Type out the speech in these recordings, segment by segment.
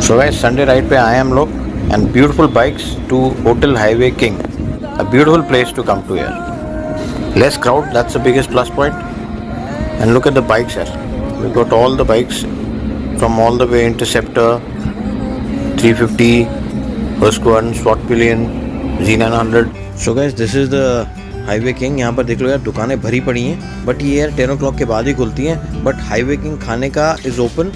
सो guys Sunday ride पे आए हम लोग and beautiful bikes to hotel highway king, a beautiful place to come to यार. Less crowd, that's the biggest plus point. And look at the bikes here. We got all the bikes from all the way Interceptor, 350, Husqvarna, Swat Pillion, Z900. So guys, this is the highway king. यहाँ पर देख लो यार, दुकानें भरी पड़ी हैं, but ये यार 10 o'clock के बाद ही खुलती हैं. बट हाईवे किंग खाने का is open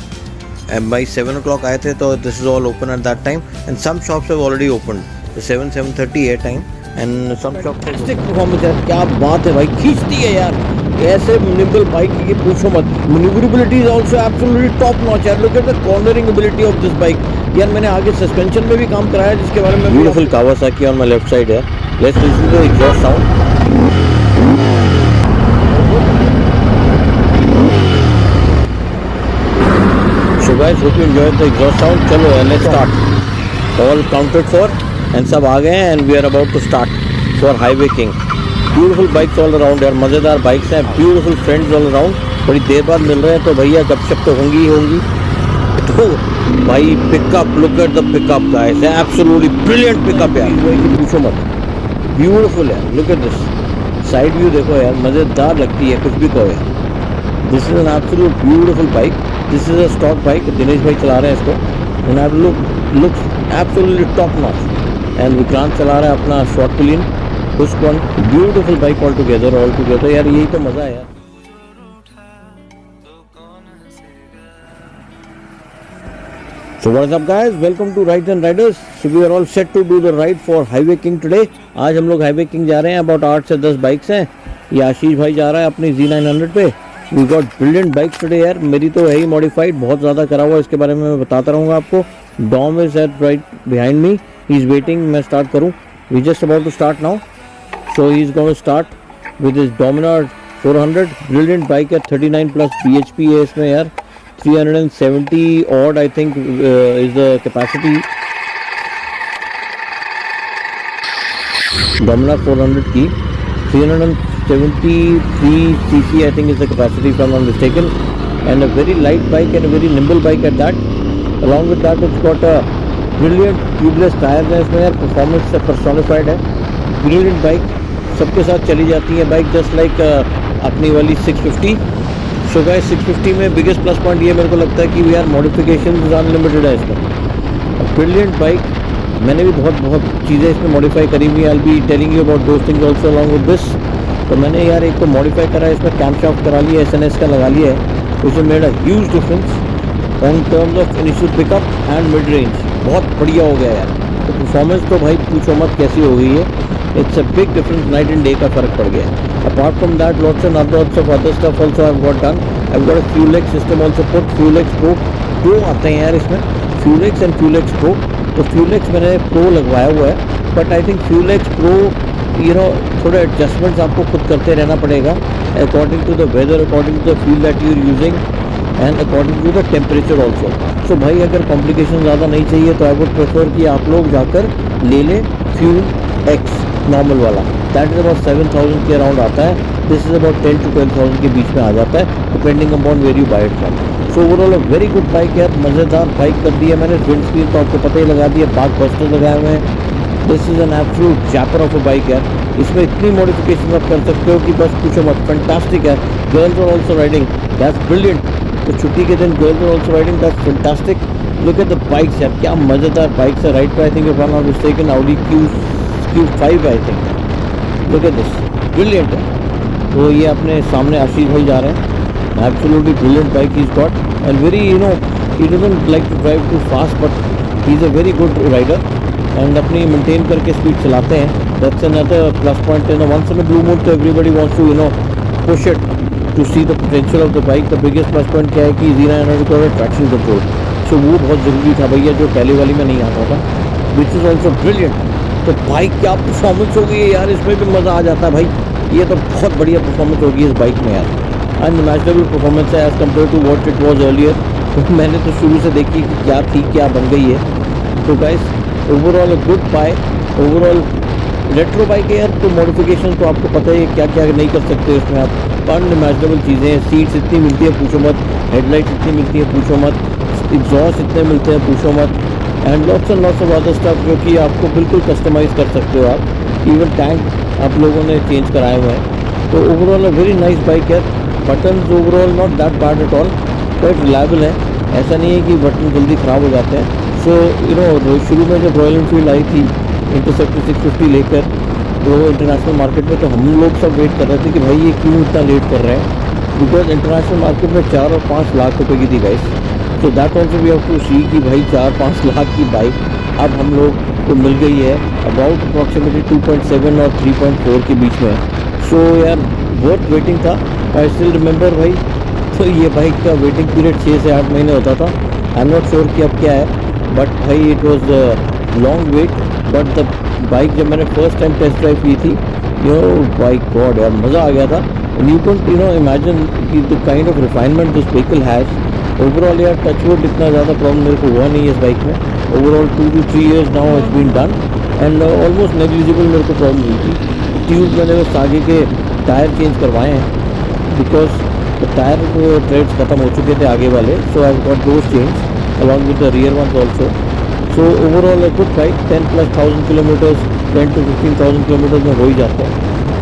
and by 7 o'clock आए थे तो this is all open at that time and some shops have already opened. The 7:30 है time and some shops. Fantastic performance यार, क्या बात है भाई, खींचती है यार ऐसे nimble bike की पूछो मत. Maneuverability is also absolutely top notch यार. Look at the cornering ability of this bike यार. मैंने आगे सस्पेंशन में भी काम कराया जिसके बारे में. Beautiful Kawasaki on my left side है. Let's listen to the exhaust sound. So guys, hope you enjoyed the exhaust sound. चलो let's start. All counted for and सब आ गए हैं and we are about to start for Highway King. Beautiful bikes all around यार, मज़ेदार bikes हैं, beautiful friends all around. बड़ी देर बाद मिल रहे हैं तो भैया गपशप तो होंगी ही होंगी. तो भाई pickup, look at the pickup guys, absolutely brilliant pickup यार, पूछो मत. Beautiful यार, look at this. Side view देखो यार, मज़ेदार लगती है, कुछ भी कहो यार. This is an absolute beautiful bike. This is a stock bike. Dinesh भाई चला रहे हैं इसको and I look absolutely top notch. And Vikrant चला रहा है अपना Swat Pillion, Husqvarna. Beautiful bike all together यार, यही तो मज़ा है यार. So what is up guys? Welcome to Rides and Riders. So we are all set to do the ride for Highway King today. आज हम लोग Highway King जा रहे हैं. About 8 से 10 बाइक्स हैं. ये आशीष भाई जा रहा है अपनी Z900 पे. We got brilliant bikes today यार. मेरी तो है ही modified, बहुत ज़्यादा करा हुआ, इसके बारे में मैं बताता रहूँगा आपको. Dom is at right behind me. He is waiting. मैं start करूँ. We just about to start now. So he is going to start with his Dominar 400. Brilliant bike at 39 plus bhp है इसमें यार. 370 odd I think is the capacity. Dominar 400 की 373 cc I think is the capacity if I'm not mistaken, and a very light bike and a very nimble bike at that. Along with that it's got a brilliant tubeless tires है इसमें यार, performance से personified है. Brilliant bike, सबके साथ चली जाती है बाइक, just like अपनी वाली 650. So guys 650 में biggest plus point ये मेरे को लगता है कि यार modifications unlimited है इसमें. Brilliant bike. मैंने भी बहुत चीज़ें इसमें मॉडिफाई करी हुई. I'll be telling you about those things also along with this. तो मैंने यार एक तो मॉडिफाई करा है, इसमें कैम शाफ्ट करा लिया, SNS का लगा लिया है, which has made a huge difference on terms of initial pickup and mid range. बहुत बढ़िया हो गया यार. तो परफॉर्मेंस तो भाई पूछो मत कैसी हो गई है. It's a big difference, night and day का फ़र्क पड़ गया है. Apart from that, lots and lots of other stuff also I've got done. I've got a Fuel-X system also put. Fuel-X Pro 2 आते हैं यार इसमें, Fuel-X and Fuel-X Pro. तो Fuel-X मैंने Pro लगवाया हुआ है, but I think Fuel-X Pro थोड़े एडजस्टमेंट्स आपको खुद करते रहना पड़ेगा according to the weather, according to the fuel that you are using and according to the temperature also. So भाई अगर कॉम्प्लिकेशन ज़्यादा नहीं चाहिए तो आई वुड प्रेफर कि आप लोग जाकर ले लें Fuel-X नॉर्मल वाला. दैट इज़ अबाउट 7,000 के अराउंड आता है. दिस इज़ अबाउट 10 to 12,000 के बीच में आ जाता है, depending upon where you buy it from. So overall a very good bike यार, मज़ेदार बाइक कर दी है मैंने. विंड स्क्रीन तो आपको पता ही लगा दिया, बैक बस्टर लगाए हुए हैं. This is an absolute zapper of a bike यार. इसमें इतनी मॉडिफिकेशन आप कर सकते हो कि बस पूछो मत. फैंटास्टिक है. Girls are also riding, that's brilliant. तो छुट्टी के दिन girls are also riding, that's fantastic. Look at the bikes यार, क्या मज़ेदार बाइक्स है. राइट पे I think if I am not mistaken Audi Q5 I think. Look at this, brilliant है. तो ये अपने सामने आशीष भाई जा रहे हैं. Absolutely brilliant bike is got and very he doesn't like to drive too fast but he's a very good rider and अपनी मेंटेन करके स्पीड चलाते हैं. That's another plus point. Once in a blue moon तो everybody wants to push it to see the potential of the bike. The biggest plus point क्या है कि Z900 का traction control, so वो बहुत ज़रूरी था भैया, जो पहले वाली में नहीं आता था, which is also brilliant. तो बाइक क्या परफॉर्मेंस हो गई है यार, इसमें भी मज़ा आ जाता है भाई. ये तो बहुत बढ़िया परफॉर्मेंस होगी इस बाइक में यार. अनइमेजिनेबल परफॉर्मेंस है as compare to what it was earlier. तो मैंने तो शुरू से देखी कि क्या थी क्या बन गई है. तो guys overall a good bike, overall retro bike है यार. तो मॉडिफिकेशन तो आपको पता है क्या क्या नहीं कर सकते इसमें आप. अनइमेजिनेबल चीज़ें हैं. सीट्स इतनी मिलती है पूछो मत, हेडलाइट्स इतनी मिलती है पूछो मत, एग्जॉस्ट इतने मिलते हैं पूछो मत, and lots of other stuff जो कि आपको बिल्कुल कस्टमाइज़ कर सकते हो आप। इवन टैंक आप लोगों ने चेंज कराए हुए हैं। तो overall a very nice bike है। Buttons overall not that bad at all, quite reliable है। ऐसा नहीं है कि बटन जल्दी ख़राब हो जाते हैं। सो यू नो शुरू में जब रॉयल एनफील्ड आई थी इंटरसेप्टर 650 लेकर वो इंटरनेशनल मार्केट में, तो हम लोग सब वेट कर रहे थे कि भाई ये क्यों इतना लेट कर रहे हैं, बिकॉज इंटरनेशनल मार्केट में 4 और 5 लाख रुपए की थी गाइस। तो that also we have to see कि भाई 4-5 लाख की बाइक अब हम लोग को मिल गई है अबाउट अप्रॉक्सीमेटली 2.7 और 3.4 के बीच में। सो यार बहुत वेटिंग था। आई स्टिल रिमेंबर भाई, तो ये बाइक का वेटिंग पीरियड 6 से 8 महीने होता था। आई एम नॉट श्योर कि अब क्या है, बट भाई it was long wait. But the bike जब मैंने फर्स्ट टाइम टेस्ट ड्राइव की थी, यू नो बाइक गॉड यार मज़ा आ गया था। And you can you know imagine कि the kind of refinement this vehicle has. Overall यार टचवुड इतना ज़्यादा प्रॉब्लम मेरे को हुआ नहीं है इस बाइक में। Overall 2 to 3 years now it's been done and almost negligible मेरे को प्रॉब्लम हुई थी। ट्यूब मैंने बस आगे के टायर चेंज करवाए हैं बिकॉज टायर ट्रेड्स ख़त्म हो चुके थे आगे वाले। So I got those change along with the rear ones also. So overall a good bike, 10,000+ kilometres, 10 to 15,000 kilometres में हो ही जाते हैं।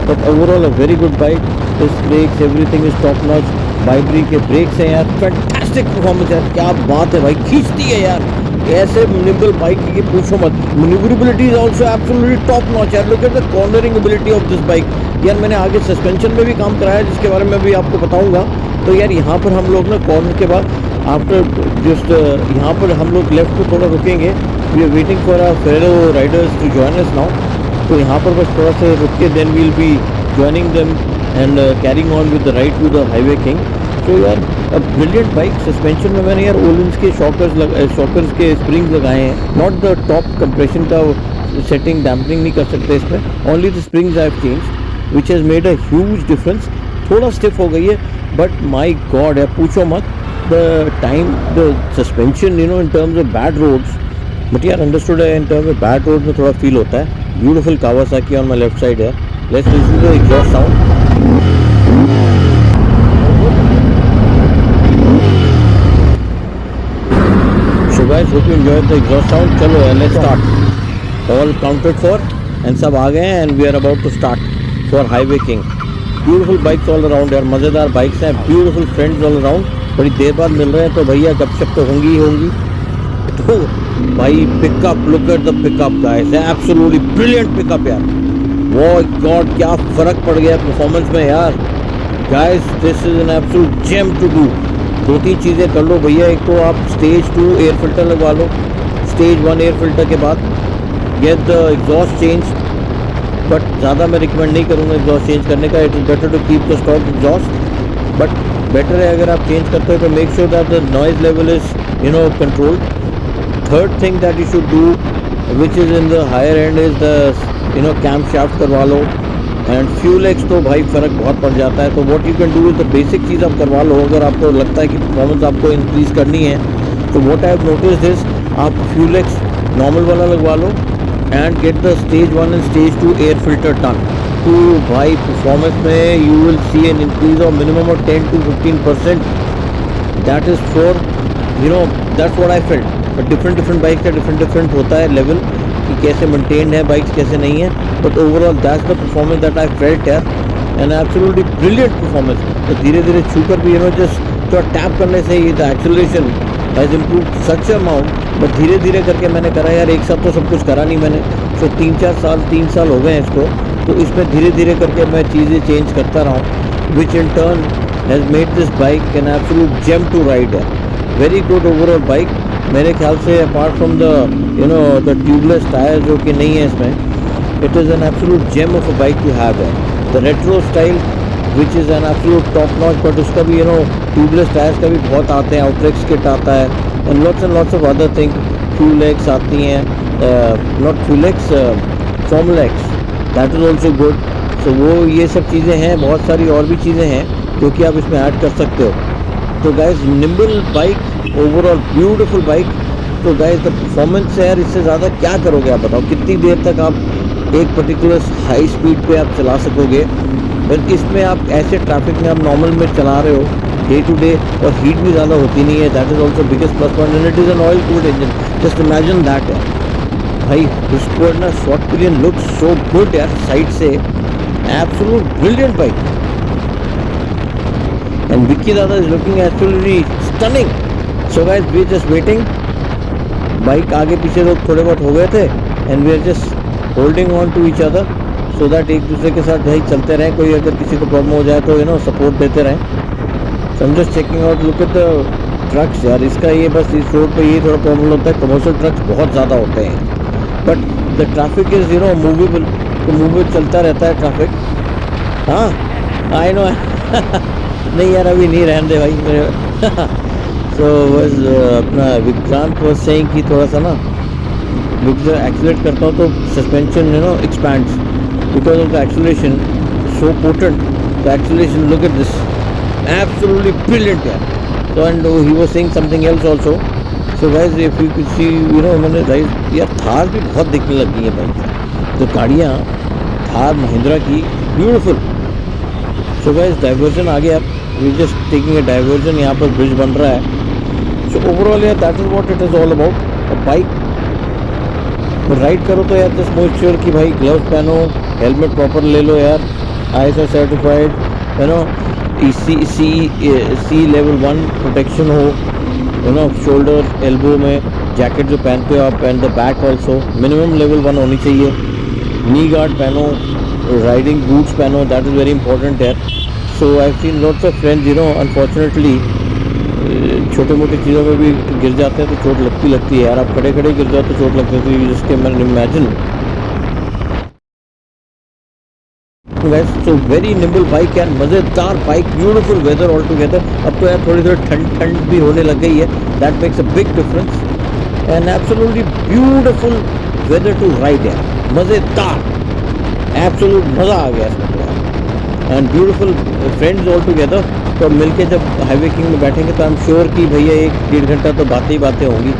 But overall a very good bike. Disc brakes everything is top notch. ByBre के brakes हैं यार, fantastic performance है, क्या बात है भाई, खींचती है यार ऐसे निम्बल बाइक की पूछो मत। Manoeuvrability is also absolutely top notch यार। Look at the cornering ability of this bike यार। मैंने आगे सस्पेंशन में भी काम कराया जिसके बारे में भी आपको बताऊंगा। तो यार यहाँ पर हम लोग ना कॉर्नर के बाद आफ्टर जस्ट यहाँ पर हम लोग लेफ्ट पे थोड़ा रुकेंगे। We are waiting for our fellow riders to join us now. तो यहाँ पर बस थोड़ा सा रुक के then we'll be joining them and carrying on with the ride to the highway King. तो यार ब्रिलियंट बाइक। सस्पेंशन में मैंने यार ओलिंस के शॉकर्स के स्प्रिंग्स लगाए हैं। नॉट द टॉप कंप्रेशन का सेटिंग डैम्पनिंग नहीं कर सकते इसमें। Only the springs I have changed which has made a huge difference. थोड़ा स्टिफ हो गई है बट माई गॉड है पूछो मत। The time the suspension you know in terms of bad roads, but यार अंडरस्टूड है in terms of bad road में थोड़ा फील होता है। Beautiful Kawasaki on my left side है। Let's listen to the exhaust sound. So guys, hope you enjoyed the exhaust sound. चलो let's start. All counted for and सब आ गए हैं and we are about to start for highway king. Beautiful bikes all around यार, मज़ेदार bikes हैं, beautiful friends all around. बड़ी देर बाद मिल रहे हैं तो भैया गपशप तो होंगी ही होंगी। तो भाई pickup, look at the pickup guys, absolutely brilliant pickup यार। वो गॉड क्या फ़र्क पड़ गया परफॉर्मेंस में यार। Guys, this is an absolute gem to do. 2-3 चीज़ें कर लो भैया। एक तो आप स्टेज 2 एयर फिल्टर लगवा लो। स्टेज 1 एयर फिल्टर के बाद get the exhaust change, but ज़्यादा मैं रिकमेंड नहीं करूँगा एग्जॉस्ट चेंज करने का। It is better to keep the stock exhaust, but better है अगर आप चेंज करते हो तो make sure that the noise level is you know control. Third thing that you should do which is in the higher end is the you know camshaft करवा लो। And fuel x तो भाई फ़र्क बहुत पड़ जाता है। तो what you can do is the basic चीज़ आप करवा लो। अगर आपको लगता है कि परफॉर्मेंस आपको इंक्रीज़ करनी है तो what I have noticed is आप फ्यूल एक्स नॉर्मल वाला लगवा लो and get the stage 1 and stage 2 air filter tune. तो भाई परफॉर्मेंस में you will see an increase of minimum of 10 to 15%। That is for you know that's what I felt. But different bike का different होता है level कि कैसे maintained है bikes कैसे नहीं है। But overall that's the performance that I felt यार, एंड एब्सोल्युटली ब्रिलियंट परफॉर्मेंस। तो धीरे धीरे छू कर भी यू नो जस्ट तो टैप करने से ही the acceleration has improve such amount. But धीरे धीरे करके मैंने करा यार, एक साथ तो सब कुछ करा नहीं मैंने। तो 3 साल हो गए हैं इसको। तो इसमें धीरे धीरे करके मैं चीज़ें चेंज करता रहा हूँ, which in turn has made this bike an absolute gem to ride है। वेरी गुड ओवरऑल बाइक मेरे ख्याल से। Apart from the you know the tubeless tyre जो कि नहीं है इसमें, it is an absolute gem of a bike to have है। The retro style which is an absolute top notch, but उसका भी यू नो ट्यूबलेस टायर्स का भी बहुत आते हैं। आउटरेक्स किट आता है and lots of other thing. Fuel X आती हैं, not fuel X, formula X, that is also good. So वो ये सब चीज़ें हैं, बहुत सारी और भी चीज़ें हैं जो कि आप इसमें ऐड कर सकते हो। तो guys nimble bike, overall beautiful bike. तो गाइज द परफॉर्मेंस है यार, इससे ज़्यादा क्या करोगे आप बताओ। कितनी देर तक आप एक पर्टिकुलर हाई स्पीड पे आप चला सकोगे। बल्कि इसमें आप ऐसे ट्रैफिक में आप नॉर्मल में चला रहे हो डे टू डे, और हीट भी ज़्यादा होती नहीं है. That is also biggest plus point, and it is an oil cooled engine. Just imagine that यार भाई. उसको ना short pillion look so good यार साइड से. Absolute brilliant bike. And Vicky dada is looking absolutely stunning. So guys we just waiting. Bike आगे पीछे लोग थोड़े बहुत हो गए थे, and we are just holding on to each other so that एक दूसरे के साथ भाई चलते रहें. कोई अगर किसी को प्रॉब्लम हो जाए तो सपोर्ट देते रहें. So I am just checking out. Look at the trucks यार. इसका ये बस इस रोड पे ये थोड़ा प्रॉब्लम होता है. कमर्शियल ट्रक्स बहुत ज़्यादा होते हैं, but the traffic is movable. तो मूवेबल चलता रहता है ट्रैफिक. हाँ आई नो. नहीं यार अभी नहीं रहने दे भाई मेरे. सो बस अपना विक्रांत वाज सेइंग कि थोड़ा सा ना एक्सीलेट करता हूँ तो suspension expands because of the acceleration. So potent the acceleration. Look at this. Absolutely brilliant यार. So and he was saying something else also. So guys if you could see मैंने right यार थार भी बहुत दिखने लग गई है भाई. तो गाड़ियाँ थार महिंद्रा की ब्यूटीफुल. सो गाइस डाइवर्जन आ गया. We just taking a diversion. यहाँ पर ब्रिज बन रहा है. सो ओवरऑल यार that is what it is all about. Bike ride करो तो यार जस्ट मेक श्योर कि भाई ग्लव्स पहनो, हेलमेट प्रॉपर ले लो यार, ISO certified C level 1 protection हो शोल्डर एल्बो में. जैकेट जो पहनते हो आप, and the back also minimum level 1 होनी चाहिए. नी गार्ड पहनो, राइडिंग बूट्स पहनो. दैट इज़ वेरी इंपॉर्टेंट है. So I seen lots of friends unfortunately छोटे मोटे चीज़ों में भी गिर जाते हैं तो चोट लगती है यार. आप खड़े खड़े गिर जाओ तो चोट लगती है. तो जिसके मैंने imagine. So very nimble bike यार. मज़ेदार bike. Beautiful weather all together. अब तो यार थोड़ी ठंड भी होने लग गई है. That makes a big difference. And absolutely beautiful weather to ride यार. मज़ेदार. एब्सोल्यूट मज़ा आ गया इसमें यार. And beautiful friends all together. तो मिलके जब हाईवे किंग में बैठेंगे तो आई एम श्योर कि भैया 1-1.5 घंटा तो बातें होंगी.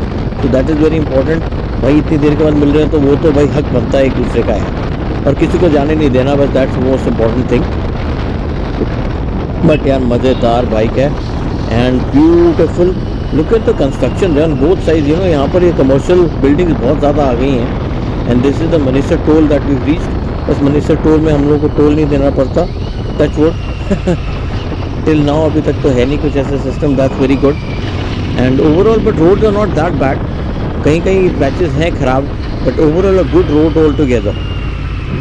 तो दैट इज़ वेरी इंपॉर्टेंट. भाई इतनी देर के बाद मिल रहे हैं तो वो तो भाई हक बनता है एक दूसरे का है, और किसी को जाने नहीं देना. बस that's most important thing. But यार मज़ेदार बाइक है and beautiful. Look at the construction on both side. यहाँ पर ये कमर्शियल बिल्डिंग्स बहुत ज़्यादा आ गई हैं. And this is the Manesar toll that we reached. बस मनीसर टोल में हम लोग को टोल नहीं देना पड़ता. Touch wood. टिल नाउ अभी तक तो है नहीं कुछ ऐसा system. That's very good. And overall but roads are not that bad. कहीं पैचेस हैं ख़राब, but overall a good road all together.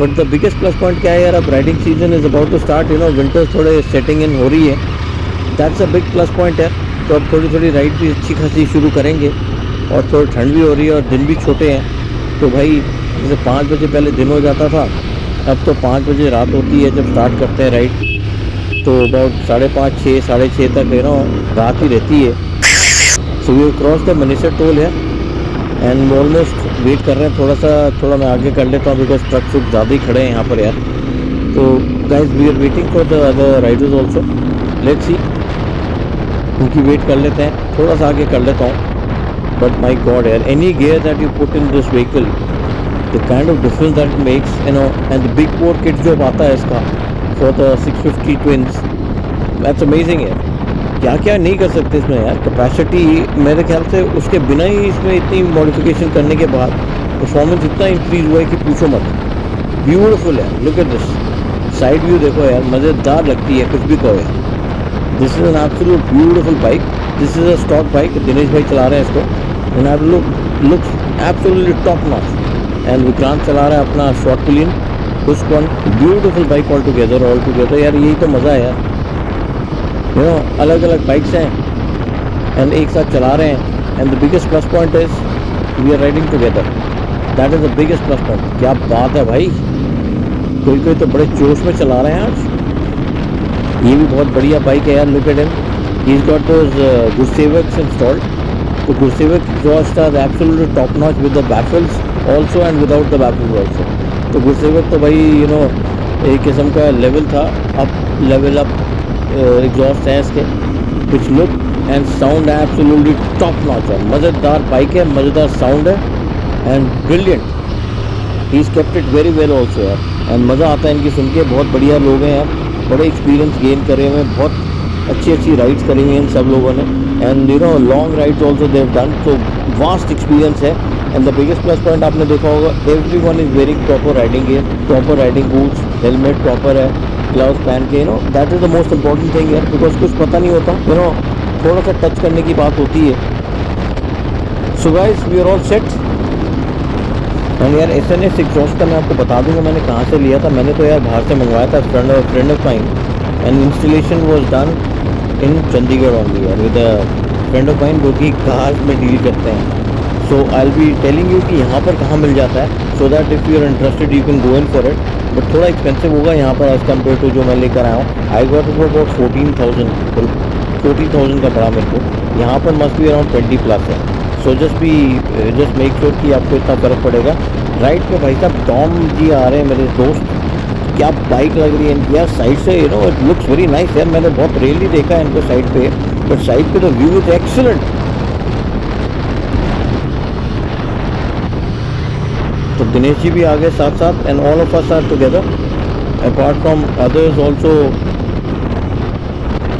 But the biggest plus point क्या है यार, अब riding season is about to start. Winters थोड़े setting in हो रही है. That's a big plus point है. तो अब थोड़ी राइड भी अच्छी खासी शुरू करेंगे. और थोड़ी ठंड भी हो रही है और दिन भी छोटे हैं. तो भाई जैसे 5 बजे पहले दिन हो जाता था, अब तो 5 बजे रात होती है जब स्टार्ट करते हैं राइड. तो अबाउट 5:30 6 6:30 तक रात ही रहती है. So we cross the Manesar toll है एंड ऑलमोस्ट वेट कर रहे हैं. थोड़ा मैं आगे कर लेता हूँ बिकॉज ट्रक ज़्यादा ही खड़े हैं यहाँ पर यार. तो guys we are waiting for the other riders also. Let's see. उनकी वेट कर लेते हैं. थोड़ा सा आगे कर लेता हूँ. बट माई गॉड यार, any gear that you put in this vehicle, the kind of difference that it makes. And the big bore kit जो आता है इसका for the 650 twins, that's amazing यार. क्या क्या नहीं कर सकते इसमें यार. कैपेसिटी मेरे ख्याल से उसके बिना ही इसमें इतनी मॉडिफिकेशन करने के बाद परफॉर्मेंस इतना इंक्रीज हुआ है कि पूछो मत. ब्यूटीफुल है. Look at this. Side view देखो यार, मज़ेदार लगती है कुछ भी कहो यार. This is an absolute beautiful bike. This is a stock bike. Dinesh भाई चला रहे हैं इसको. And I look absolutely top notch. And Vikrant चला रहा है अपना short pillion Husqvarna. Beautiful bike all together यार. यही तो मज़ा है यार. अलग अलग बाइक्स हैं एंड एक साथ चला रहे हैं. And the biggest plus point is we are riding together. That is the biggest plus point. क्या बात है भाई. कोई तो बड़े जोश में चला रहे हैं आज. ये भी बहुत बढ़िया बाइक है यार. Look at him. He is got those Goodsevaks installed. तो Goodsevak exhaust are absolutely top notch with the baffles also and without the baffles also. तो गुडसेवक तो भाई एक किस्म का लेवल था. लेवल अप एग्जॉस्ट है इसके, which look and sound absolutely top notch है. मज़ेदार बाइक है, मज़ेदार साउंड है and brilliant. He is kept it very well also यार. एंड मज़ा आता है इनकी सुन के. बहुत बढ़िया लोग हैं यार. बड़े एक्सपीरियंस गेन करे हुए हैं. बहुत अच्छी राइड्स करी हुई हैं सब लोगों ने, and you know long rides also they have done, तो वास्ट एक्सपीरियंस है। And the biggest plus point आपने देखा होगा, everyone is wearing proper riding gear, proper riding boots, helmet proper है, ग्लव्स पहन के, you know that is the most important thing है, because कुछ पता नहीं होता, यू नो थोड़ा सा टच करने की बात होती है। So guys we are all set. And यार SNS एग्जॉस्ट का मैं आपको बता दूंगा मैंने कहाँ से लिया था। मैंने तो यार बाहर से मंगवाया था, friend of mine, and installation was done in Chandigarh only यार, with a friend of mine जो कि कार्स में डील करते हैं। So I will be telling you कि यहाँ पर कहाँ मिल जाता है, so that if you are interested you can go in for it, but थोड़ा एक्सपेंसिव होगा यहाँ पर एज़ कम्पेयर टू जो मैं लेकर आया हूँ। I got it for about 14,000 का पड़ा मेरे को। यहाँ पर मस्ट बी अराउंड 20+ है। सो जस्ट मेक श्योर कि आपको इतना फ़र्क पड़ेगा। राइड पे भाई साहब टॉम जी आ रहे हैं मेरे दोस्त, क्या बाइक लग रही है इनकी यार, साइड से you know it looks very nice यार। मैंने बहुत रेयरली देखा है इनको साइड पे, बट साइड पे तो व्यू इज एक्सीलेंट। तो दिनेश जी भी आ गए साथ साथ, and all of us are together apart from others also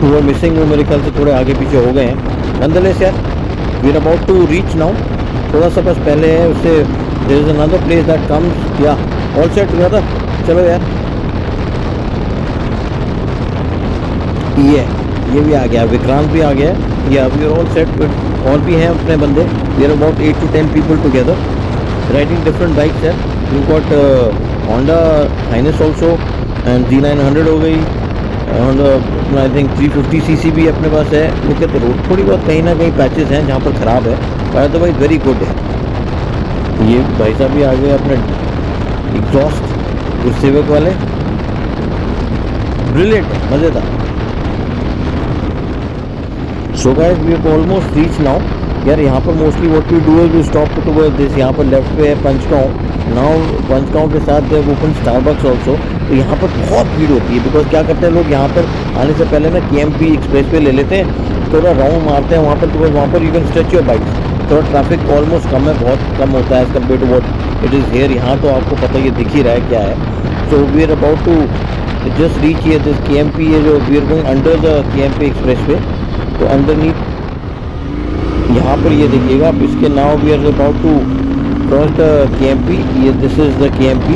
who are missing, वो मेरे ख्याल से थोड़े आगे पीछे हो गए हैं। नॉनदलेस यार we are about to reach now, थोड़ा सा बस पहले है उससे there is another place that comes, या ऑल सेट टुगेदर। चलो यार ये भी आ गया, विक्रांत भी आ गया, या वी आर ऑल सेट। और भी हैं अपने बंदे, we are about 8 to 10 people together riding different bikes है। You got Honda Highness also, and Z900 हो गई, आई थिंक 350cc भी अपने पास है। लोग कहते रोड थोड़ी बहुत कहीं ना कहीं पैचेस हैं जहाँ पर ख़राब है, पर अदरवाइज वेरी गुड है। ये भाई साहब भी आ गए अपने एग्जॉस्ट गुरसेवक वाले, ब्रिलियंट है, मज़ेदार। So guys we have almost reach now यार। यहाँ पर mostly what we do is we stop towards this, यहाँ पर लेफ्ट पे है पंचगांव। नाउ पंचगांव के साथ दे ओपन स्टारबक्स ऑल्सो, तो यहाँ पर बहुत भीड़ होती है, बिकॉज क्या करते हैं लोग यहाँ पर आने से पहले ना KMP एक्सप्रेस वे ले लेते हैं, थोड़ा राउंड मारते हैं वहाँ पर, बिकॉज वहाँ पर you can stretch your bike, थोड़ा ट्रैफिक ऑलमोस्ट कम है, बहुत कम होता है as compare to what it is here. यहाँ तो आपको पता ही दिख ही रहा है क्या है। So we are about to just reach ये दिस KMP, ये जो we are going under the KMP express way, तो अंडरनीथ यहाँ पर ये देखिएगा आप, इसके now we are about to cross the KMP, ये this is the KMP,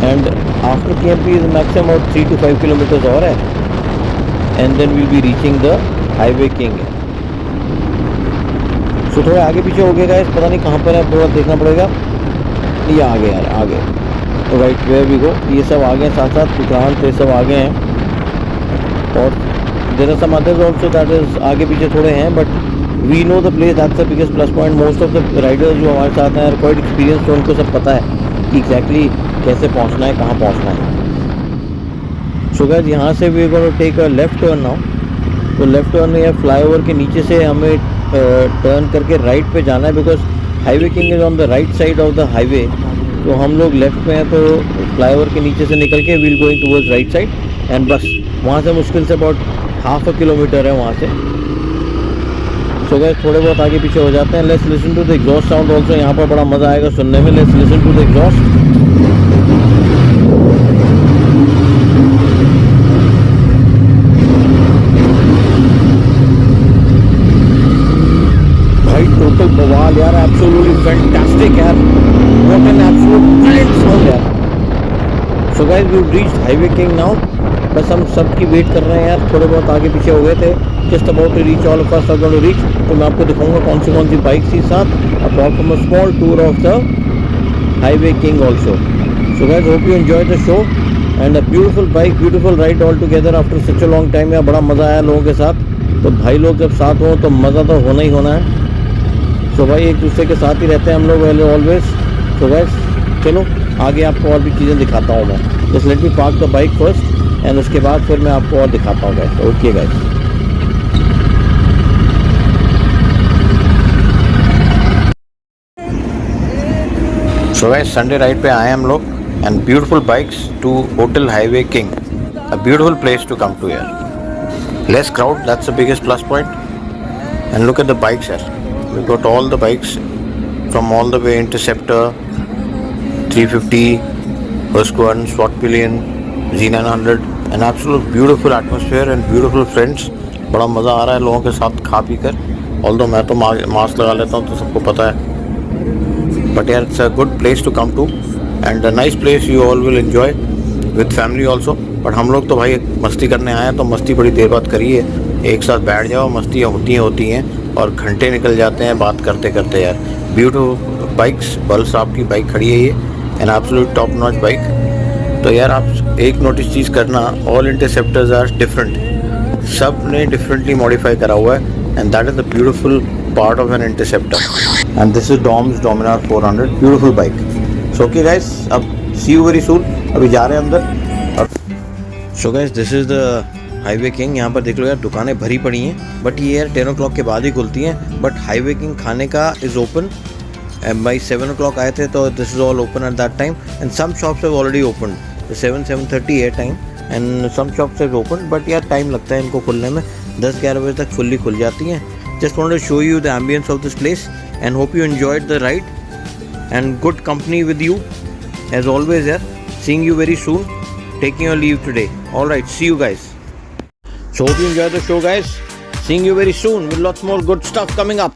and after KMP is maximum about 3 to 5 kilometres और है, and then will be reaching the highway king. सो थोड़ा आगे पीछे हो गया गाइस, पता नहीं कहाँ पर है, थोड़ा देखना पड़ेगा। ये आ गए यार, आ गए राइट वे वी गो, ये सब आ गए साथ साथ, विक्रांत ये सब आ गए हैं, और there are some others also that is आगे पीछे थोड़े हैं, but we know the place, that's the biggest plus point. Most of the riders जो हमारे साथ हैं क्वाइट एक्सपीरियंस, तो उनको सब पता है कि एग्जैक्टली कैसे पहुंचना है, कहाँ पहुंचना है। सो गाइस यहाँ से we are going to take a left turn now, तो लेफ्ट टर्न या फ्लाईओवर के नीचे से हमें टर्न करके राइट पे जाना है, because highway king is on the right side of the highway, तो हम लोग लेफ्ट में हैं, तो फ्लाईओवर के नीचे से निकल के we'll going towards right side, and बस वहाँ से मुश्किल से अबाउट ½ किलोमीटर है वहाँ से। सो गाइस थोड़े बहुत आगे पीछे हो जाते हैं। Let's listen to the exhaust sound also, यहाँ पर बड़ा मज़ा आएगा सुनने में। Let's listen to the exhaust. भाई टोटल बवाल यार, एब्सोल्युटली फैंटास्टिक यार, what an absolute brilliant sound यार। So guys we reached highway king now, बस हम सब की वेट कर रहे हैं यार, थोड़े बहुत आगे पीछे हो गए थे, just about to reach, all of us are going to reach. तो मैं आपको दिखाऊंगा कौन सी बाइक थी साथ, apart from a small tour of the highway king also. So guys hope you enjoy the show and a beautiful bike, beautiful ride all together after such a long time. यार बड़ा मज़ा आया लोगों के साथ, तो भाई लोग जब साथ हों तो मज़ा तो होना ही होना है। सो भाई एक दूसरे के साथ ही रहते हैं हम लोग ऑलवेज। सो गाइस चलो आगे आपको और भी चीज़ें दिखाता हूँ मैं। Just let me park the bike first, and उसके बाद फिर मैं आपको और दिखाता हूँ guys. Okay guys. So guys Sunday ride पे आए हम लोग, and beautiful bikes to hotel highway king, a beautiful place to come to यार। Less crowd, that's the biggest plus point, and look at the bikes यार। We got all the bikes from all the way, Interceptor 350, Husqvarna, SWAT Pillion, Z900, an absolute beautiful atmosphere and beautiful friends. बड़ा मज़ा आ रहा है लोगों के साथ खा P कर। ऑल्दो मैं तो मास्क लगा लेता हूँ तो सबको पता है, बट यार it's a good place to come to and a nice place, you all will enjoy with family also. But हम लोग तो भाई मस्ती करने आए हैं तो मस्ती बड़ी देर बाद करिए, एक साथ बैठ जाओ, मस्तियाँ होती हैं और घंटे निकल जाते हैं बात करते करते यार। ब्यूटीफुल बाइक्स, बल्स आपकी बाइक खड़ी है ये, N absolute top notch bike. तो यार आप एक नोटिस चीज़ करना, ऑल इंटरसेप्टर्स आर डिफरेंट, सब ने डिफरेंटली मॉडिफाई करा हुआ है and that is the beautiful part of an interceptor. And this is Dom's Dominar 400, beautiful bike. So okay guys, अब सी यू वेरी सून, अभी जा रहे हैं अंदर। So guys this is the highway king. यहाँ पर देख लो यार दुकानें भरी पड़ी हैं, बट ये यार 10 o'clock के बाद ही खुलती हैं। बट हाईवे किंग खाने का is open and by 7 o'clock आए थे तो this is all open at that time and some shops have already open. 7-7:30 है time and some shops have open, but यार टाइम लगता है इनको खुलने में, 10-11 बजे तक फुल्ली खुल जाती हैं। Just wanted to show you the ambience of this place and hope you enjoyed the ride and good company with you as always यार। Seeing you very soon, taking your leave today. All right, see you guys. So hope you enjoy the show guys. Seeing you very soon with lots more good stuff coming up.